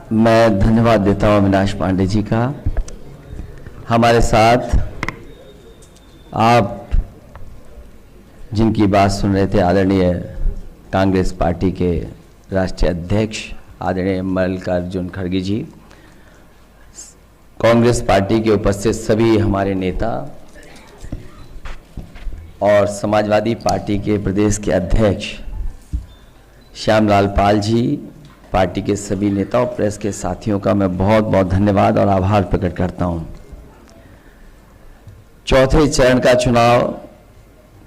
मैं धन्यवाद देता हूं अविनाश पांडे जी का। हमारे साथ आप जिनकी बात सुन रहे थे, आदरणीय कांग्रेस पार्टी के राष्ट्रीय अध्यक्ष आदरणीय मल्लिकार्जुन खड़गे जी, कांग्रेस पार्टी के उपस्थित सभी हमारे नेता और समाजवादी पार्टी के प्रदेश के अध्यक्ष श्यामलाल पाल जी, पार्टी के सभी नेता और प्रेस के साथियों का मैं बहुत बहुत धन्यवाद और आभार प्रकट करता हूं। चौथे चरण का चुनाव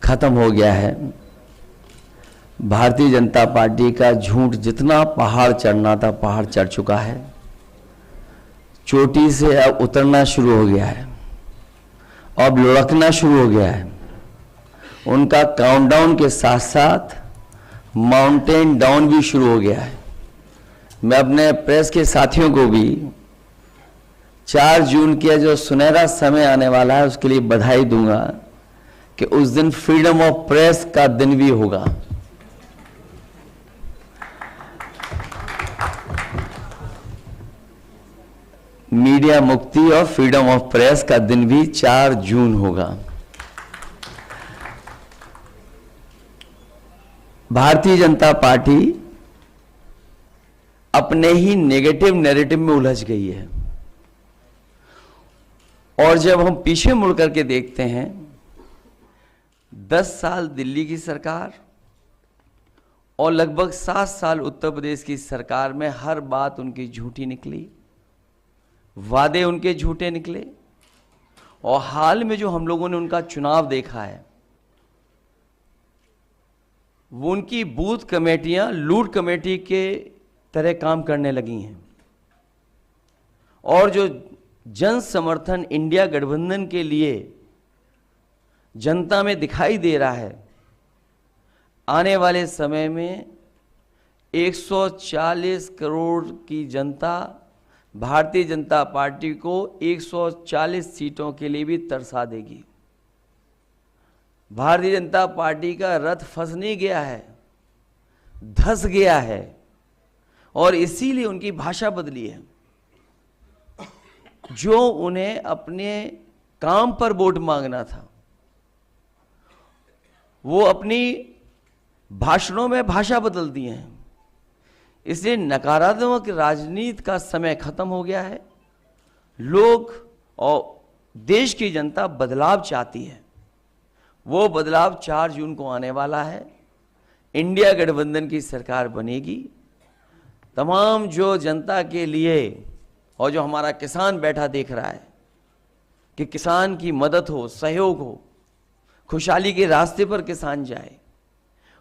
खत्म हो गया है। भारतीय जनता पार्टी का झूठ जितना पहाड़ चढ़ना था, पहाड़ चढ़ चुका है। चोटी से अब उतरना शुरू हो गया है, अब लुढ़कना शुरू हो गया है। उनका काउंटडाउन के साथ साथ माउंटेन डाउन भी शुरू हो गया है। मैं अपने प्रेस के साथियों को भी 4 जून के जो सुनहरा समय आने वाला है उसके लिए बधाई दूंगा कि उस दिन फ्रीडम ऑफ प्रेस का दिन भी होगा। मीडिया मुक्ति और फ्रीडम ऑफ प्रेस का दिन भी 4 जून होगा। भारतीय जनता पार्टी अपने ही नेगेटिव नैरेटिव में उलझ गई है और जब हम पीछे मुड़ करके देखते हैं, 10 साल दिल्ली की सरकार और लगभग 7 साल उत्तर प्रदेश की सरकार में हर बात उनकी झूठी निकली, वादे उनके झूठे निकले। और हाल में जो हम लोगों ने उनका चुनाव देखा है, वो उनकी बूथ कमेटियां लूट कमेटी के तरह काम करने लगी हैं। और जो जन समर्थन इंडिया गठबंधन के लिए जनता में दिखाई दे रहा है, आने वाले समय में 140 करोड़ की जनता भारतीय जनता पार्टी को 140 सीटों के लिए भी तरसा देगी। भारतीय जनता पार्टी का रथ फंस नहीं गया है, धंस गया है और इसीलिए उनकी भाषा बदली है। जो उन्हें अपने काम पर वोट मांगना था, वो अपनी भाषणों में भाषा बदल दिए हैं। इसलिए नकारात्मक राजनीति का समय खत्म हो गया है। लोग और देश की जनता बदलाव चाहती है। वो बदलाव 4 जून को आने वाला है। इंडिया गठबंधन की सरकार बनेगी। तमाम जो जनता के लिए और जो हमारा किसान बैठा देख रहा है कि किसान की मदद हो, सहयोग हो, खुशहाली के रास्ते पर किसान जाए,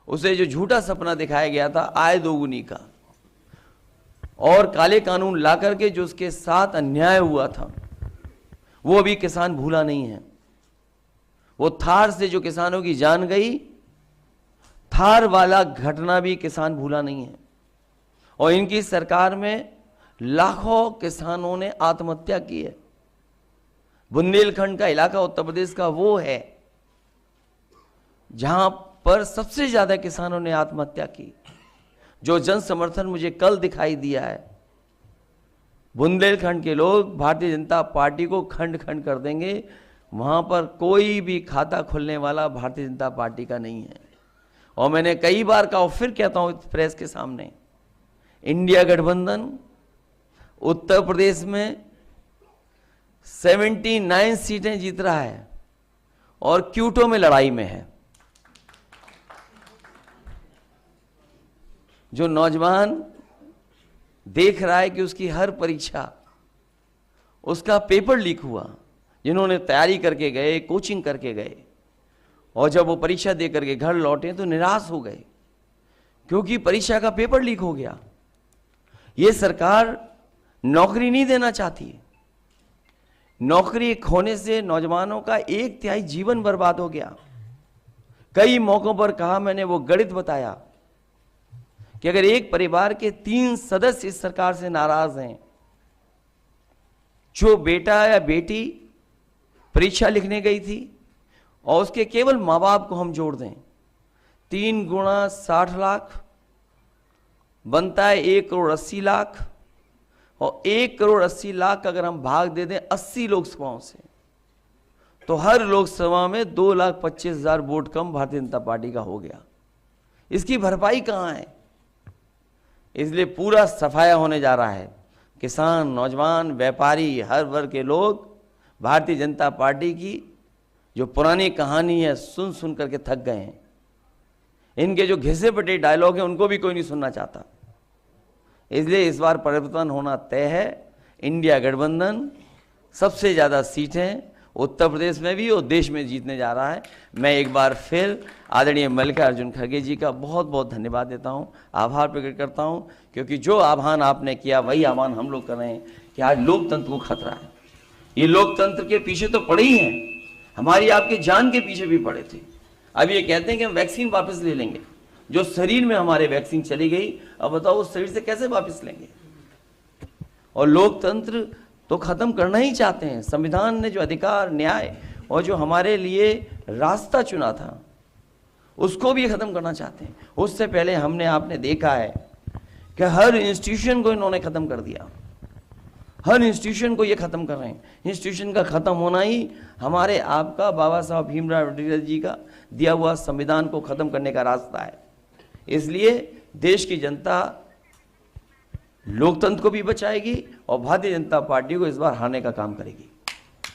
उसे जो झूठा सपना दिखाया गया था आय दोगुनी का और काले कानून ला करके जो उसके साथ अन्याय हुआ था, वो अभी किसान भूला नहीं है। वो थार से जो किसानों की जान गई, थार वाला घटना भी किसान भूला नहीं है। और इनकी सरकार में लाखों किसानों ने आत्महत्या की है। बुंदेलखंड का इलाका उत्तर प्रदेश का वो है जहां पर सबसे ज्यादा किसानों ने आत्महत्या की। जो जन समर्थन मुझे कल दिखाई दिया है, बुंदेलखंड के लोग भारतीय जनता पार्टी को खंड खंड कर देंगे। वहां पर कोई भी खाता खुलने वाला भारतीय जनता पार्टी का नहीं है। और मैंने कई बार कहा और फिर कहता हूं प्रेस के सामने, इंडिया गठबंधन उत्तर प्रदेश में 79 सीटें जीत रहा है और क्यूटो में लड़ाई में है। जो नौजवान देख रहा है कि उसकी हर परीक्षा, उसका पेपर लीक हुआ, जिन्होंने तैयारी करके गए, कोचिंग करके गए और जब वो परीक्षा दे करके घर लौटे तो निराश हो गए क्योंकि परीक्षा का पेपर लीक हो गया। ये सरकार नौकरी नहीं देना चाहती। नौकरी खोने से नौजवानों का 1/3 जीवन बर्बाद हो गया। कई मौकों पर कहा मैंने, वो गणित बताया कि अगर एक परिवार के 3 सदस्य इस सरकार से नाराज हैं, जो बेटा या बेटी परीक्षा लिखने गई थी और उसके केवल मां बाप को हम जोड़ दें, 3 × 60 लाख बनता है 1 करोड़ 80 लाख। और 1,80,00,000 का अगर हम भाग दे दें 80 लोकसभाओं से, तो हर लोकसभा में 2,25,000 वोट कम भारतीय जनता पार्टी का हो गया। इसकी भरपाई कहाँ है? इसलिए पूरा सफाया होने जा रहा है। किसान, नौजवान, व्यापारी, हर वर्ग के लोग भारतीय जनता पार्टी की जो पुरानी कहानी है सुन सुन करके थक गए हैं। इनके जो घिसे पिटे डायलॉग हैं उनको भी कोई नहीं सुनना चाहता। इसलिए इस बार परिवर्तन होना तय है। इंडिया गठबंधन सबसे ज़्यादा सीटें उत्तर प्रदेश में भी और देश में जीतने जा रहा है। मैं एक बार फिर आदरणीय मल्लिकार्जुन खड़गे जी का बहुत बहुत धन्यवाद देता हूं, आभार प्रकट करता हूं, क्योंकि जो आह्वान आपने किया वही आह्वान हम लोग कर रहे हैं कि आज लोकतंत्र को खतरा है। ये लोकतंत्र के पीछे तो पड़े ही हैं, हमारी आपके जान के पीछे भी पड़े थे। अब ये कहते हैं कि हम वैक्सीन वापस ले लेंगे। जो शरीर में हमारे वैक्सीन चली गई, अब बताओ उस शरीर से कैसे वापस लेंगे? और लोकतंत्र तो खत्म करना ही चाहते हैं। संविधान ने जो अधिकार, न्याय और जो हमारे लिए रास्ता चुना था उसको भी खत्म करना चाहते हैं। उससे पहले हमने आपने देखा है कि हर इंस्टीट्यूशन को इन्होंने खत्म कर दिया। हर इंस्टीट्यूशन को ये खत्म कर रहे हैं। इंस्टीट्यूशन का खत्म होना ही हमारे आपका बाबा साहब भीमराव अम्बेडकर जी का दिया हुआ संविधान को खत्म करने का रास्ता है। इसलिए देश की जनता लोकतंत्र को भी बचाएगी और भारतीय जनता पार्टी को इस बार हारने का काम करेगी।